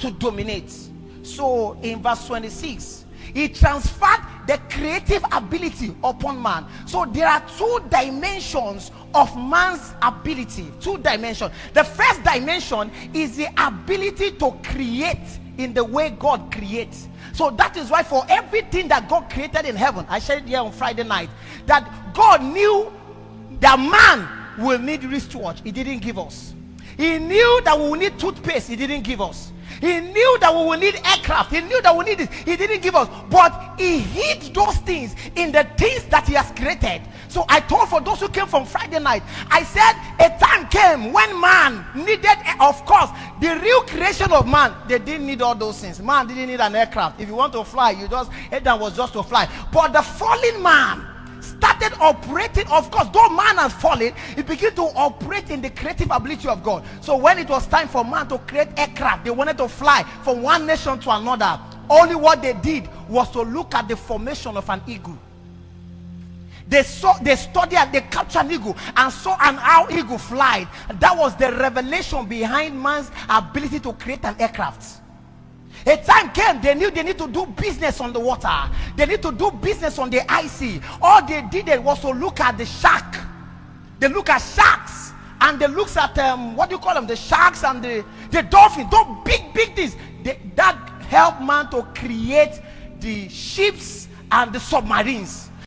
to dominate. So in verse 26, he transferred the creative ability upon man. So there are two dimensions of man's ability. Two dimensions. The first dimension is the ability to create in the way God creates. So that is why for everything that God created in heaven, I shared it here on Friday night, that God knew that man will need wristwatch. He didn't give us. He knew that we will need toothpaste. He didn't give us. He knew that we will need aircraft. He knew that we need this. He didn't give us. But he hid those things in the things that he has created. So I told for those who came from Friday night, I said a time came when man needed, of course, the real creation of man. They didn't need all those things. Man didn't need an aircraft. If you want to fly, Adam was just to fly. But the fallen man started operating. Of course, though man has fallen, it began to operate in the creative ability of God. So when it was time for man to create aircraft, they wanted to fly from one nation to another. Only what they did was to look at the formation of an eagle. They studied and they captured an eagle and saw how eagle flied. That was the revelation behind man's ability to create an aircraft. A time came, they knew they need to do business on the water. They need to do business on the icy. All they did was to look at the shark. They look at sharks and they look at what do you call them? The sharks and the dolphins. Those big things. That helped man to create the ships and the submarines.